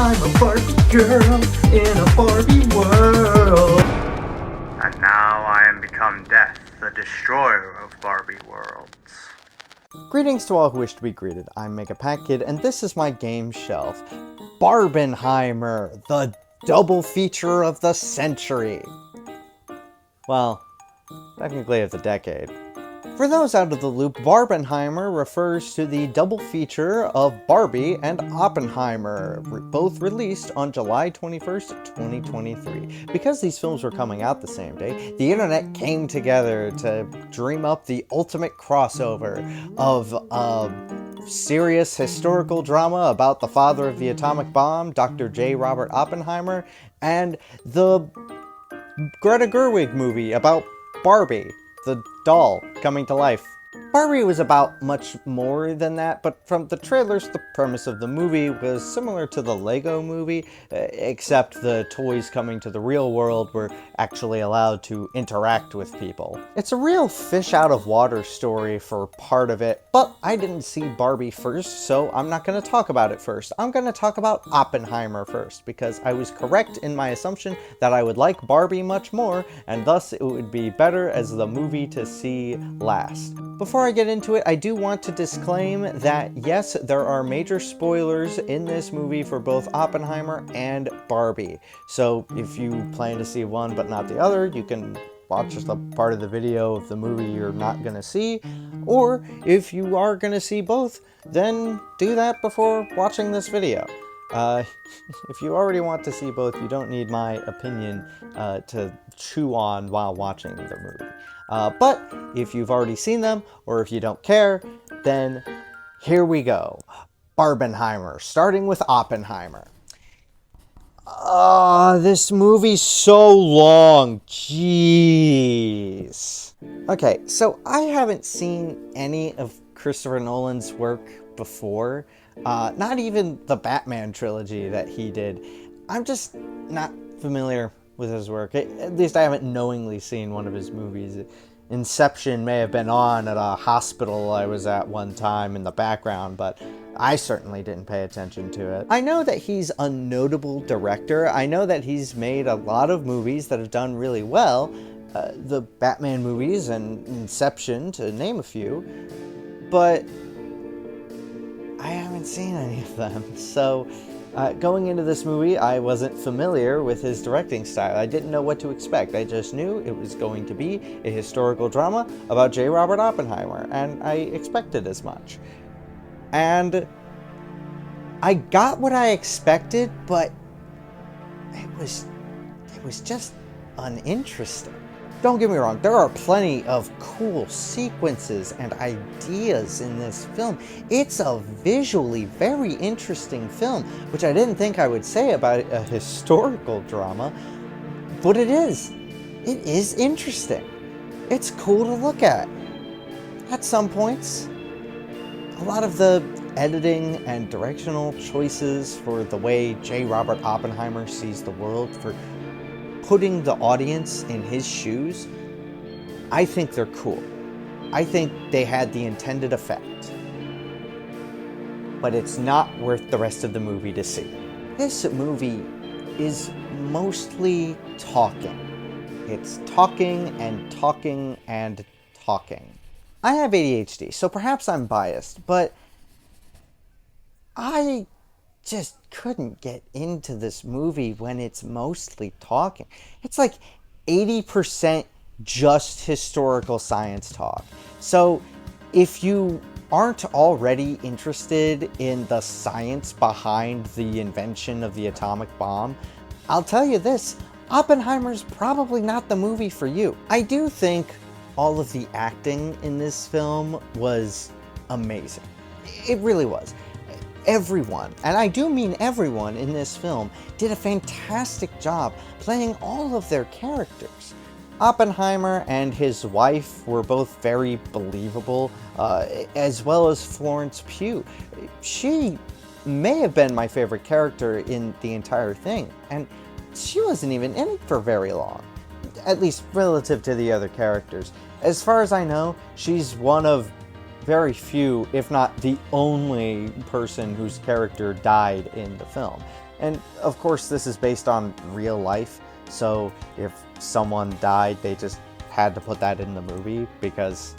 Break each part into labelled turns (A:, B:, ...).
A: I'm a Barbie girl in a Barbie world.
B: And now I am become Death, the destroyer of Barbie worlds.
C: Greetings to all who wish to be greeted. I'm MegaPacKid, and this is my game shelf. Barbenheimer, the double feature of the century. Well, technically of the decade. For those out of the loop, Barbenheimer refers to the double feature of Barbie and Oppenheimer, both released on July 21st, 2023. Because these films were coming out the same day, the internet came together to dream up the ultimate crossover of a serious historical drama about the father of the atomic bomb, Dr. J. Robert Oppenheimer, and the Greta Gerwig movie about Barbie, the doll coming to life. Barbie was about much more than that, but from the trailers, the premise of the movie was similar to the Lego movie, except the toys coming to the real world were actually allowed to interact with people. It's a real fish out of water story for part of it, but I didn't see Barbie first, so I'm not going to talk about it first. I'm going to talk about Oppenheimer first, because I was correct in my assumption that I would like Barbie much more, and thus it would be better as the movie to see last. Before I get into it, I do want to disclaim that yes, there are major spoilers in this movie for both Oppenheimer and Barbie. So if you plan to see one but not the other, you can watch the part of the video of the movie you're not going to see. Or if you are going to see both, then do that before watching this video. If you already want to see both, you don't need my opinion to chew on while watching the movie. But if you've already seen them, or if you don't care, then here we go. Barbenheimer, starting with Oppenheimer. This movie's so long. Jeez. Okay, so I haven't seen any of Christopher Nolan's work before. Not even the Batman trilogy that he did. I'm just not familiar with his work. At least I haven't knowingly seen one of his movies. Inception may have been on at a hospital I was at one time in the background, but I certainly didn't pay attention to it. I know that he's a notable director. I know that he's made a lot of movies that have done really well. The Batman movies and Inception, to name a few. But I haven't seen any of them, so going into this movie, I wasn't familiar with his directing style. I didn't know what to expect. I just knew it was going to be a historical drama about J. Robert Oppenheimer, and I expected as much. And I got what I expected, but it was just uninteresting. Don't get me wrong, there are plenty of cool sequences and ideas in this film. It's a visually very interesting film, which I didn't think I would say about a historical drama, but it is. It is interesting. It's cool to look at some points. A lot of the editing and directional choices for the way J. Robert Oppenheimer sees the world, for putting the audience in his shoes, I think they're cool. I think they had the intended effect. But it's not worth the rest of the movie to see. This movie is mostly talking. It's talking and talking and talking. I have ADHD, so perhaps I'm biased, but I just couldn't get into this movie when it's mostly talking. It's like 80% just historical science talk. So if you aren't already interested in the science behind the invention of the atomic bomb, I'll tell you this, Oppenheimer's probably not the movie for you. I do think all of the acting in this film was amazing. It really was. Everyone, and I do mean everyone in this film, did a fantastic job playing all of their characters. Oppenheimer and his wife were both very believable, as well as Florence Pugh. She may have been my favorite character in the entire thing, and she wasn't even in it for very long, at least relative to the other characters. As far as I know, she's one of very few, if not the only person whose character died in the film. And of course, this is based on real life, so if someone died, they just had to put that in the movie because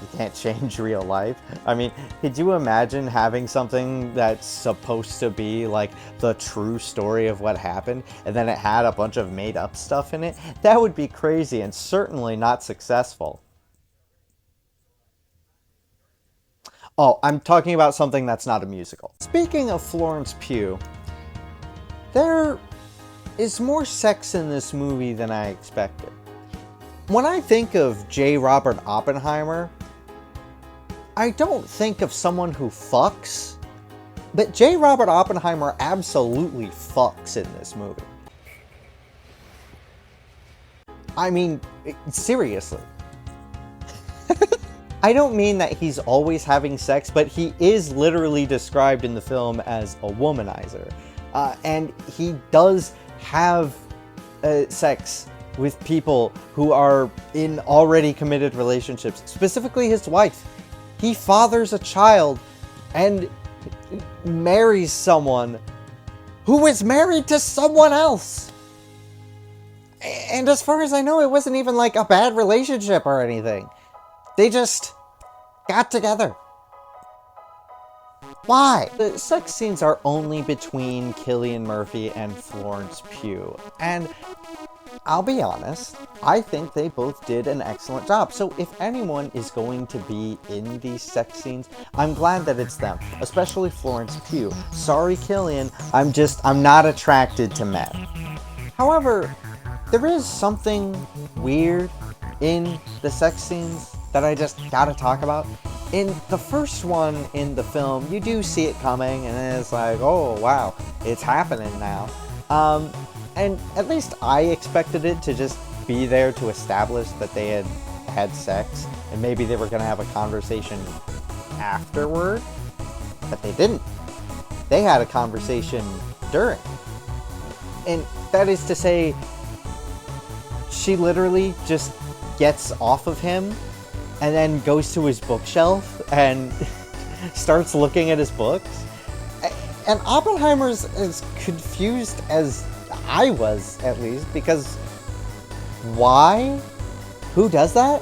C: you can't change real life. I mean, could you imagine having something that's supposed to be like the true story of what happened, and then it had a bunch of made up stuff in it? That would be crazy and certainly not successful. Oh, I'm talking about something that's not a musical. Speaking of Florence Pugh, there is more sex in this movie than I expected. When I think of J. Robert Oppenheimer, I don't think of someone who fucks, but J. Robert Oppenheimer absolutely fucks in this movie. I mean, seriously. I don't mean that he's always having sex, but he is literally described in the film as a womanizer. And he does have sex with people who are in already committed relationships, specifically his wife. He fathers a child and marries someone who is married to someone else. And as far as I know, it wasn't even like a bad relationship or anything. They just got together. Why? The sex scenes are only between Cillian Murphy and Florence Pugh, and I'll be honest, I think they both did an excellent job. So if anyone is going to be in these sex scenes, I'm glad that it's them, especially Florence Pugh. Sorry, Cillian, I'm not attracted to men. However, there is something weird in the sex scenes that I just gotta talk about. In the first one in the film, you do see it coming, and then it's like, oh wow, it's happening now. And at least I expected it to just be there to establish that they had had sex, and maybe they were gonna have a conversation afterward, but they didn't. They had a conversation during. And that is to say, she literally just gets off of him and then goes to his bookshelf and starts looking at his books. And Oppenheimer's as confused as I was, at least, because why? Who does that?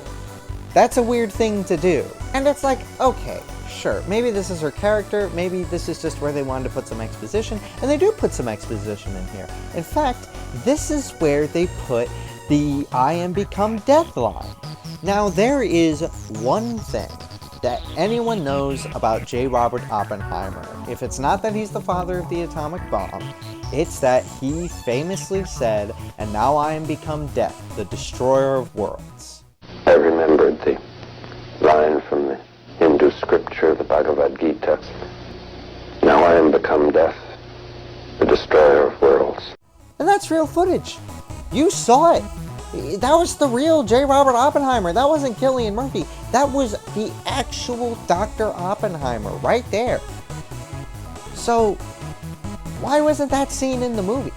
C: That's a weird thing to do. And it's like, okay, sure, maybe this is her character, maybe this is just where they wanted to put some exposition, and they do put some exposition in here. In fact, this is where they put the I am become death line. Now, there is one thing that anyone knows about J. Robert Oppenheimer. If it's not that he's the father of the atomic bomb, it's that he famously said, "And now I am become death, the destroyer of worlds."
D: I remembered the line from the Hindu scripture, the Bhagavad Gita. Now I am become death, the destroyer of worlds.
C: And that's real footage. You saw it. That was the real J. Robert Oppenheimer. That wasn't Cillian Murphy. That was the actual Dr. Oppenheimer right there. So, why wasn't that scene in the movie?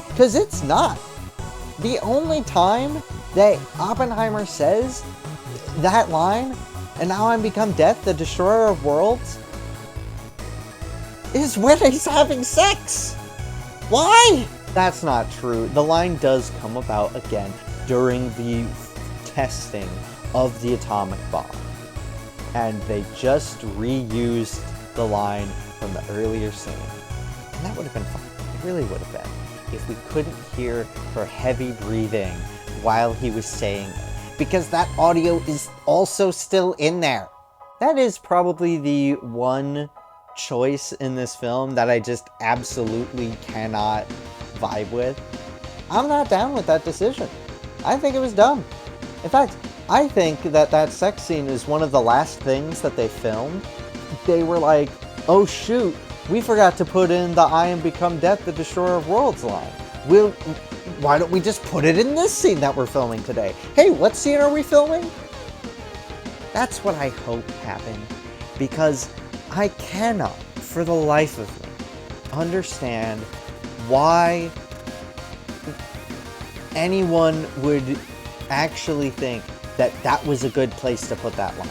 C: Because it's not. The only time that Oppenheimer says that line, "And now I'm become death, the destroyer of worlds," is when he's having sex. Why? That's not true. The line does come about again during the testing of the atomic bomb. And they just reused the line from the earlier scene. And that would have been fun. It really would have been. If we couldn't hear her heavy breathing while he was saying it. Because that audio is also still in there. That is probably the one choice in this film that I just absolutely cannot vibe with. I'm not down with that decision. I think it was dumb. In fact, I think that that sex scene is one of the last things that they filmed. They were like, oh shoot, we forgot to put in the I am become death, the destroyer of worlds line. Why don't we just put it in this scene that we're filming today? Hey, what scene are we filming? That's what I hope happened, because I cannot, for the life of me, understand why anyone would actually think that that was a good place to put that line.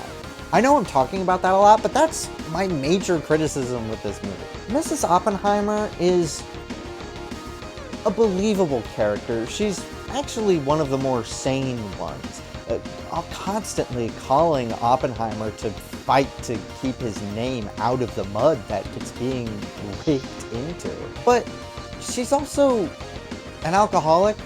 C: I know I'm talking about that a lot, but that's my major criticism with this movie. Mrs. Oppenheimer is a believable character. She's actually one of the more sane ones. Constantly calling Oppenheimer to fight to keep his name out of the mud that it's being raked into. But she's also an alcoholic,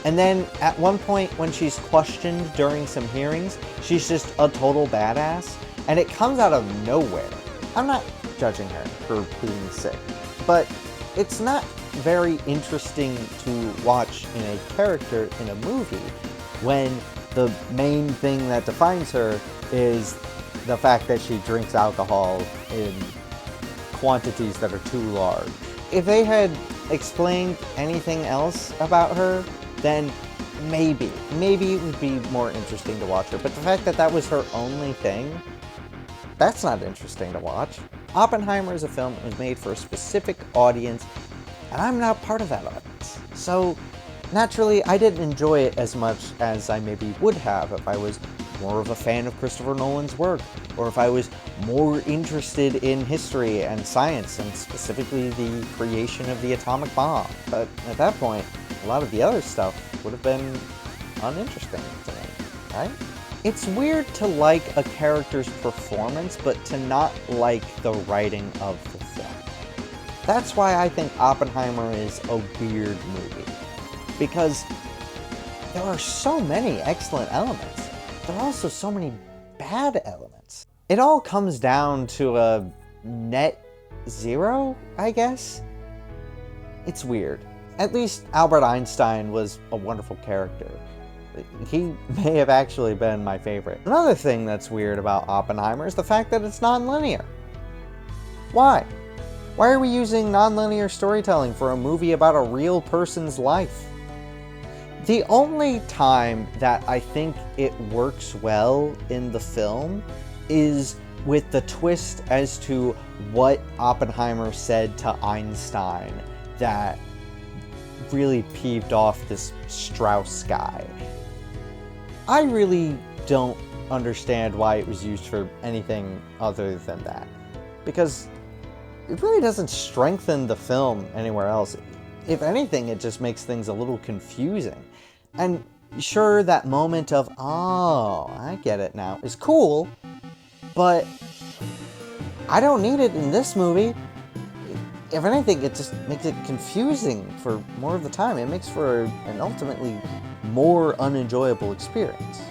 C: and then at one point when she's questioned during some hearings, she's just a total badass, and it comes out of nowhere. I'm not judging her for being sick, but it's not very interesting to watch in a character in a movie when the main thing that defines her is the fact that she drinks alcohol in quantities that are too large. If they had explained anything else about her, then maybe it would be more interesting to watch her. But the fact that that was her only thing, that's not interesting to watch. Oppenheimer is a film that was made for a specific audience, and I'm not part of that audience. So naturally, I didn't enjoy it as much as I maybe would have if I was more of a fan of Christopher Nolan's work, or if I was more interested in history and science, and specifically the creation of the atomic bomb. But at that point, a lot of the other stuff would have been uninteresting to me, right? It's weird to like a character's performance, but to not like the writing of the film. That's why I think Oppenheimer is a weird movie. Because there are so many excellent elements. There are also so many bad elements. It all comes down to a net zero, I guess? It's weird. At least Albert Einstein was a wonderful character. He may have actually been my favorite. Another thing that's weird about Oppenheimer is the fact that it's non-linear. Why? Why are we using non-linear storytelling for a movie about a real person's life? The only time that I think it works well in the film is with the twist as to what Oppenheimer said to Einstein that really peeved off this Strauss guy. I really don't understand why it was used for anything other than that, because it really doesn't strengthen the film anywhere else. If anything, it just makes things a little confusing. And sure, that moment of, oh, I get it now, is cool, but I don't need it in this movie. If anything, it just makes it confusing for more of the time. It makes for an ultimately more unenjoyable experience.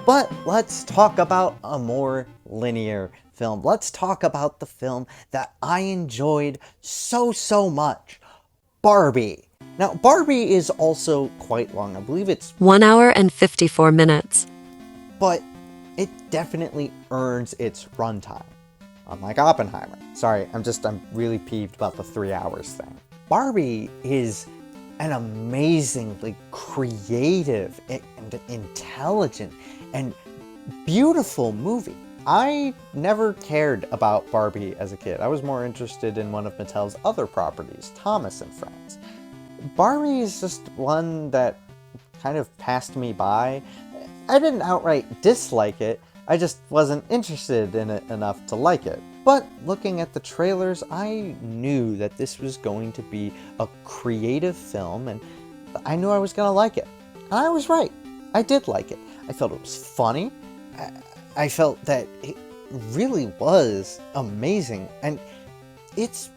C: But let's talk about a more linear film. Let's talk about the film that I enjoyed so much, Barbie. Now, Barbie is also quite long. I believe it's
E: 1 hour and 54 minutes.
C: But it definitely earns its runtime. Unlike Oppenheimer. Sorry, I'm really peeved about the 3 hours thing. Barbie is an amazingly creative and intelligent and beautiful movie. I never cared about Barbie as a kid. I was more interested in one of Mattel's other properties, Thomas and Friends. Barbie is just one that kind of passed me by. I didn't outright dislike it, I just wasn't interested in it enough to like it. But looking at the trailers, I knew that this was going to be a creative film, and I knew I was going to like it. And I was right. I did like it. I felt it was funny. I felt that it really was amazing, and it's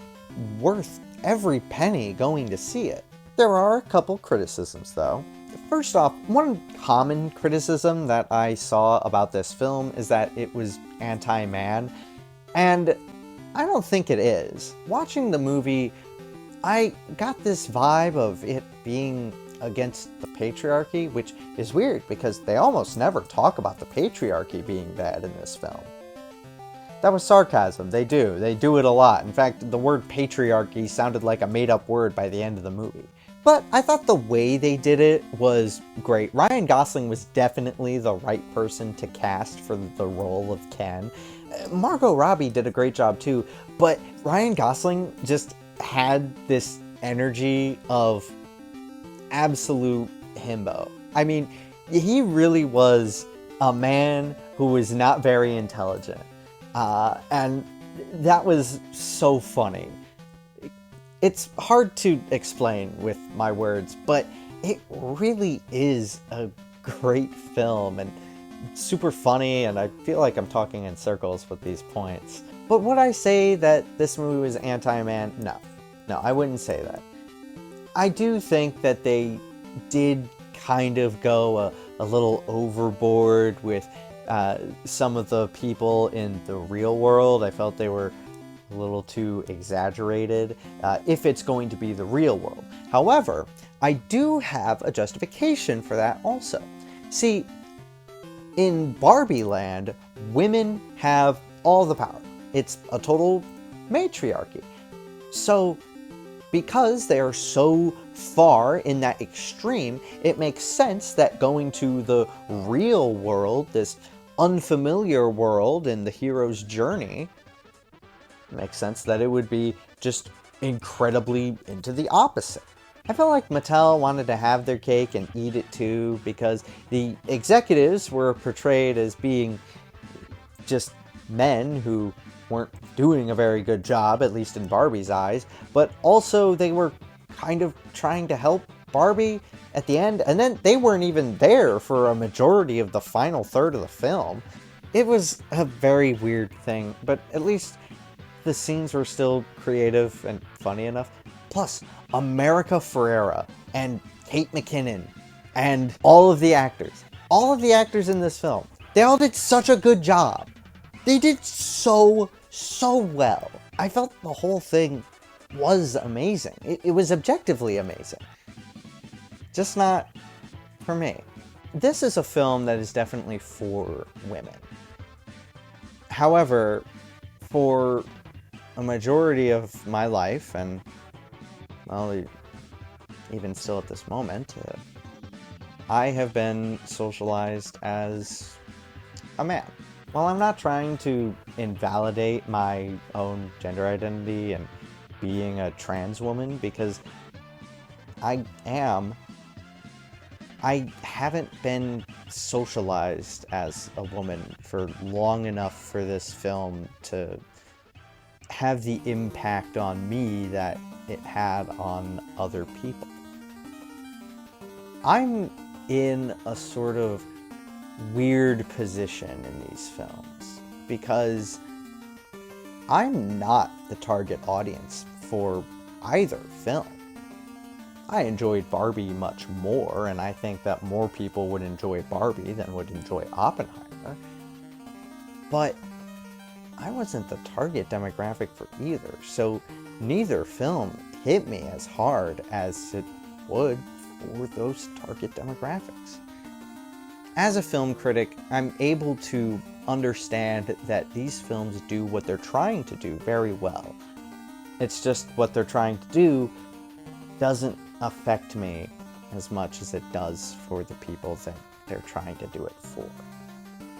C: worth every penny going to see it. There are a couple criticisms, though. First off, one common criticism that I saw about this film is that it was anti-man, and I don't think it is. Watching the movie, I got this vibe of it being against the patriarchy, which is weird because they almost never talk about the patriarchy being bad in this film. That was sarcasm. They do it a lot. In fact, the word patriarchy sounded like a made-up word by the end of the movie. But I thought the way they did it was great. Ryan Gosling was definitely the right person to cast for the role of Ken. Margot Robbie did a great job too, but Ryan Gosling just had this energy of absolute himbo. I mean, he really was a man who was not very intelligent. And that was so funny. It's hard to explain with my words, but it really is a great film and super funny, and I feel like I'm talking in circles with these points. But would I say that this movie was anti-man? No, I wouldn't say that. I do think that they did kind of go a little overboard with some of the people in the real world. I felt they were a little too exaggerated if it's going to be the real world. However, I do have a justification for that also. See, in Barbie land, women have all the power. It's a total matriarchy. So, because they are so far in that extreme, it makes sense that going to the real world, this unfamiliar world in the hero's journey, makes sense that it would be just incredibly into the opposite. I felt like Mattel wanted to have their cake and eat it too, because the executives were portrayed as being just men who weren't doing a very good job, at least in Barbie's eyes, but also they were kind of trying to help Barbie at the end, and then they weren't even there for a majority of the final third of the film. It was a very weird thing, but at least the scenes were still creative and funny enough. Plus, America Ferrera and Kate McKinnon and all of the actors in this film, they all did such a good job. They did so well. I felt the whole thing was amazing. It was objectively amazing. Just not for me. This is a film that is definitely for women. However, for a majority of my life, and well, even still at this moment, I have been socialized as a man. While I'm not trying to invalidate my own gender identity and being a trans woman, because I haven't been socialized as a woman for long enough for this film to have the impact on me that it had on other people. I'm in a sort of weird position in these films because I'm not the target audience for either film. I enjoyed Barbie much more, and I think that more people would enjoy Barbie than would enjoy Oppenheimer. But I wasn't the target demographic for either, so neither film hit me as hard as it would for those target demographics. As a film critic, I'm able to understand that these films do what they're trying to do very well. It's just what they're trying to do doesn't affect me as much as it does for the people that they're trying to do it for.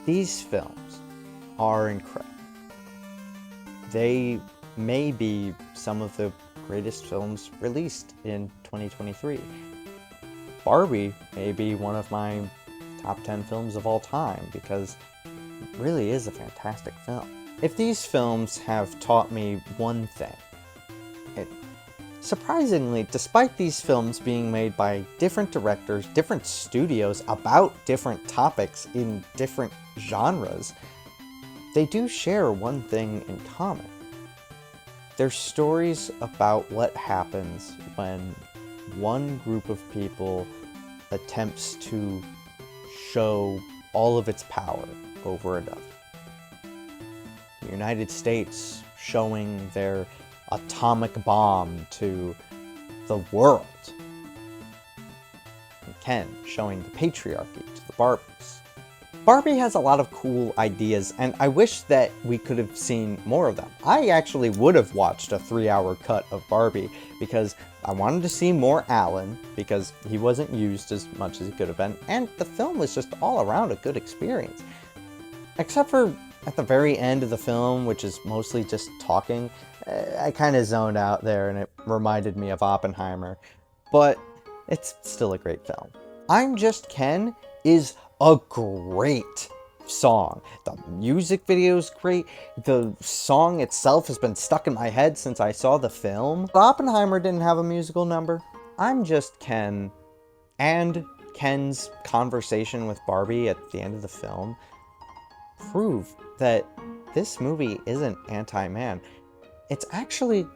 C: These films are incredible. They may be some of the greatest films released in 2023. Barbie may be one of my top 10 films of all time because it really is a fantastic film. If these films have taught me one thing, surprisingly, despite these films being made by different directors, different studios, about different topics in different genres, they do share one thing in common. They're stories about what happens when one group of people attempts to show all of its power over another. The United States showing their atomic bomb to the world. And Ken showing the patriarchy to the Barbies. Barbie has a lot of cool ideas, and I wish that we could have seen more of them. I actually would have watched a 3-hour cut of Barbie because I wanted to see more Alan, because he wasn't used as much as he could have been, and the film was just all around a good experience. Except for at the very end of the film, which is mostly just talking, I kind of zoned out there and it reminded me of Oppenheimer, but it's still a great film. I'm Just Ken is a great song. The music video is great. The song itself has been stuck in my head since I saw the film. Oppenheimer didn't have a musical number. I'm Just Ken, and Ken's conversation with Barbie at the end of the film prove that this movie isn't anti-man. It's actually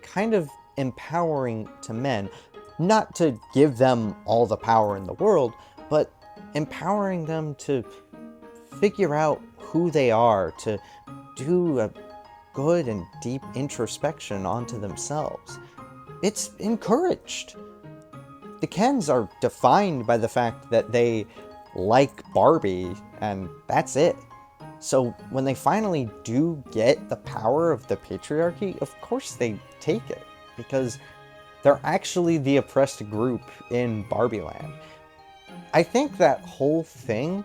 C: kind of empowering to men. Not to give them all the power in the world, but empowering them to figure out who they are, to do a good and deep introspection onto themselves. It's encouraged. The Kens are defined by the fact that they like Barbie, and that's it. So when they finally do get the power of the patriarchy, of course they take it, because they're actually the oppressed group in Barbie Land. I think that whole thing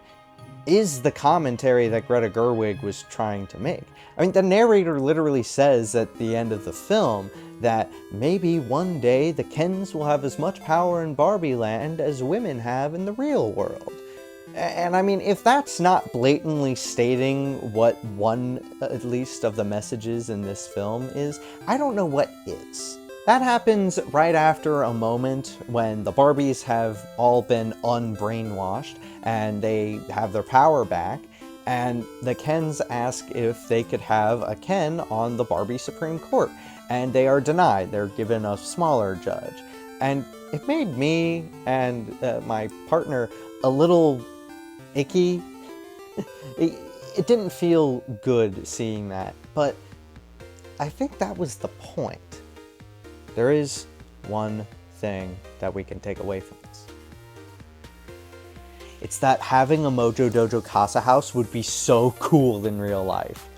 C: is the commentary that Greta Gerwig was trying to make. I mean, the narrator literally says at the end of the film that maybe one day the Kens will have as much power in Barbie Land as women have in the real world. And I mean, if that's not blatantly stating what one, at least, of the messages in this film is, I don't know what is. That happens right after a moment when the Barbies have all been unbrainwashed and they have their power back, and the Kens ask if they could have a Ken on the Barbie Supreme Court, and they are denied. They're given a smaller judge. And it made me and my partner a little icky. It didn't feel good seeing that, but I think that was the point. There is one thing that we can take away from this. It's that having a Mojo Dojo Casa house would be so cool in real life.